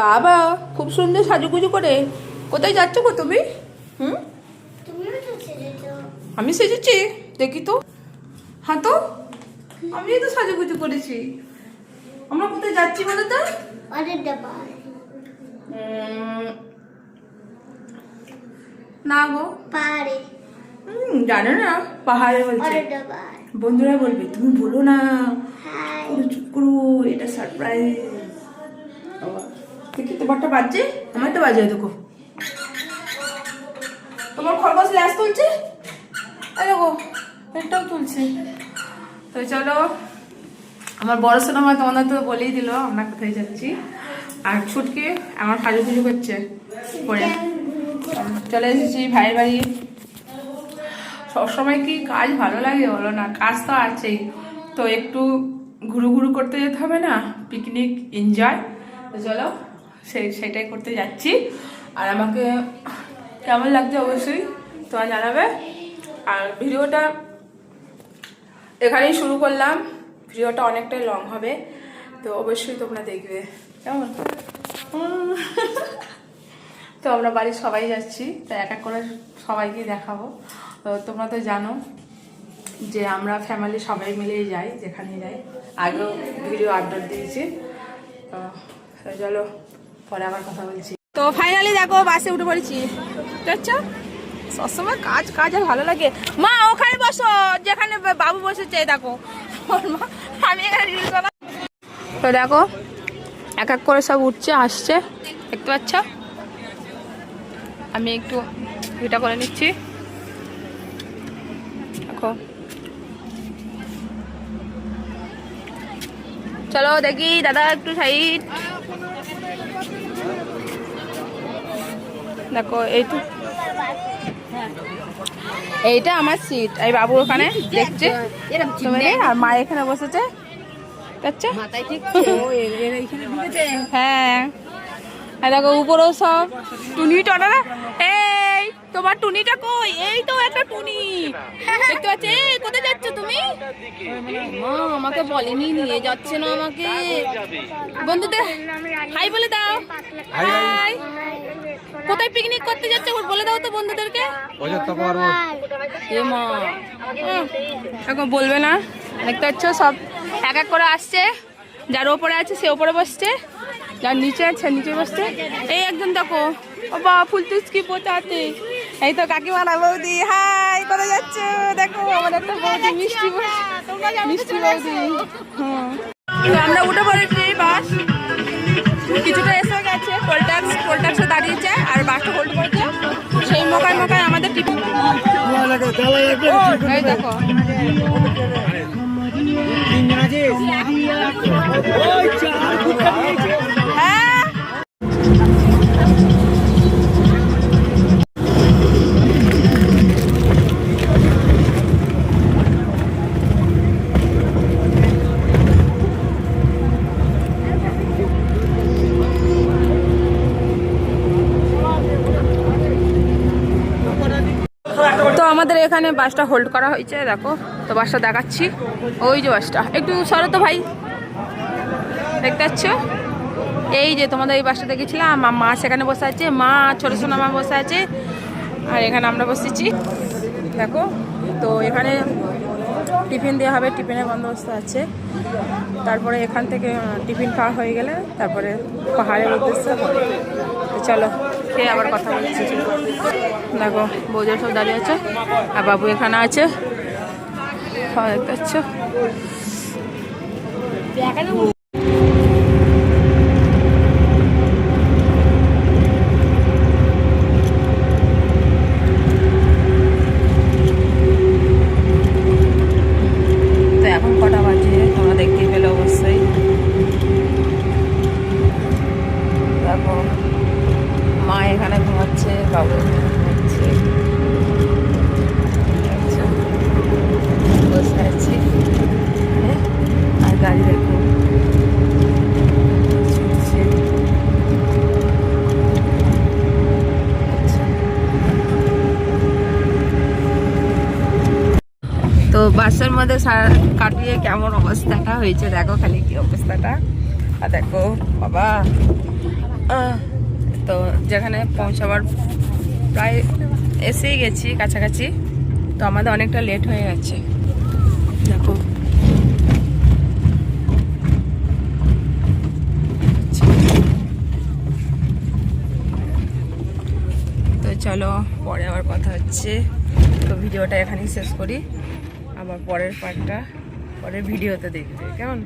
বাবা খুব সুন্দর সাজুগুজু করে কোথায় যাচ্ছ গো তুমি? হুম, আমি সেজেছি দেখি তো। হ্যাঁ তো আমিও তো সাজুগুজু করেছি। আমরা কোথায় যাচ্ছি বলো তো? না গো পাহাড়ে। জানো না, পাহাড়ে বলছে। বন্ধুরা বলবে তুমি বলো না, চুপ করো, এটা সারপ্রাইজ। দেখি তোমারটা বাজছে, আমার তো বাজে দেখো। তোমার খরগোশ ল্যাস তুলছে, এই দেখো এটাও তুলছে। তো চলো, আমার বড় সোনামা তোমাদের তো বলেই দিল আমরা কোথায় যাচ্ছি। আর ছুটকে আমার সাজুগুজু করছে পরে চলে এসেছি ভাইয়ের বাড়ি। সবসময় কি কাজ ভালো লাগে বলো না, কাজ তো আছেই, তো একটু ঘুরু ঘুরু করতে যেতে হবে না, পিকনিক এনজয়। তো চলো সেটাই করতে যাচ্ছি। আর আমাকে কেমন লাগছে অবশ্যই তোমরা জানাবে। আর ভিডিওটা এখানেই শুরু করলাম, ভিডিওটা অনেকটাই লং হবে, তো অবশ্যই তোমরা দেখবে কেমন। তো আমরা বাড়ির সবাই যাচ্ছি, তাই এক এক করে সবাইকে দেখাবো। তো তোমরা তো জানো যে আমরা ফ্যামিলি সবাই মিলেই যাই, যেখানে যাই। আগেও ভিডিও আপলোড দিয়েছি। তো চলো পরে আবার কথা বলছি। তো ফাইনালি দেখো বাসে উঠে পড়েছি। বুঝছো, সবসময় কাজ কাজ আর ভালো লাগে। মা ওখানে বসো যেখানে বাবু বসেছে, দেখো আমি এখানে রিলস বানাই। তো দেখো এক এক করে সব উঠছে আসছে, দেখতে পাচ্ছ। আমি একটু ভিডিও করে নিচ্ছি, দেখো। চলো দেখি দাদা একটু সাইড, দেখো এইটা আমার সিট। এই বাবু ওখানে দেখছে, আর মা এখানে বসেছে, হ্যাঁ। দেখো উপরেও সব টুনি টনা। এই তোমার টুনিটা কই? এই তো একটা টুনি দেখতে পাচ্ছি। কোথায় যাচ্ছ তুমি? মা আমাকে বলেনি, নিয়ে যাচ্ছে না আমাকে। বন্ধুদের হাই বলে দাও। হাই। কোথায় পিকনিক করতে যাচ্ছে বলে দাও তো বন্ধুদেরকে। এখন বলবে না। দেখতে পাচ্ছ সব এক এক করে আসছে, যার ওপরে আছে সে ওপরে বসছে, যার নিচে আছে নিচে বসছে। এই একজন দেখো, ও বা ফুল তুচকি পোচাতে। এই তো কাকিমারা বৌদি, হাই কোথায় যাচ্ছ? দেখো আমার একটা বৌদি, মিষ্টি মিষ্টি বৌদি। আমরা উঠে পড়েছি বাস, কিছুটা এসে গেছে, টোলট্যাক্সে দাঁড়িয়েছে আর বাসটা হোল্ড করছে। সেই মোকায় আমাদের টিফিন। এই দেখো হ্যাঁ। তো আমাদের এখানে বাসটা হোল্ড করা হয়েছে, দেখো। তো বাসটা দেখাচ্ছি, ওই যে বাসটা, একটু সরো তো ভাই, দেখতে পাচ্ছ। এই যে তোমাদের এই বাসটা দেখেছিলাম, মা সেখানে বসে আছে, মা ছোট সোনা মা বসে আছে, আর এখানে আমরা বসেছি, দেখো। তো এখানে টিফিন দেওয়া হবে, টিফিনের বন্দোবস্ত আছে। তারপরে এখান থেকে টিফিন খাওয়া হয়ে গেলে তারপরে পাহাড়ের উদ্দেশ্যে হবে। তো চলো খেয়ে আবার কথা বলছি। দেখো বৌদের সব দাঁড়িয়ে আছে, আর বাবু এখানে আছে, দেখতে পাচ্ছ। তো এখন কটা বাজে তোমরা দেখতেই পেলে অবশ্যই। দেখো মা এখানে ঘুমাচ্ছে, বাবু ঘুমাচ্ছে, বসে আছি। আর গাড়ি দেখো ছুটছে। তো বাসের মধ্যে সারা কাটিয়ে কেমন অবস্থাটা হয়েছে দেখো, খালি কি অবস্থাটা। আর দেখো বাবা যেখানে পৌঁছাবার প্রায় এসেই গেছি কাছাকাছি। তো আমাদের অনেকটা লেট হয়ে গেছে দেখো। তো চলো পরে আবার কথা হচ্ছে। তো ভিডিওটা এখানেই শেষ করি, আবার পরের পার্টটা পরের ভিডিওতে দেখবে কেমন।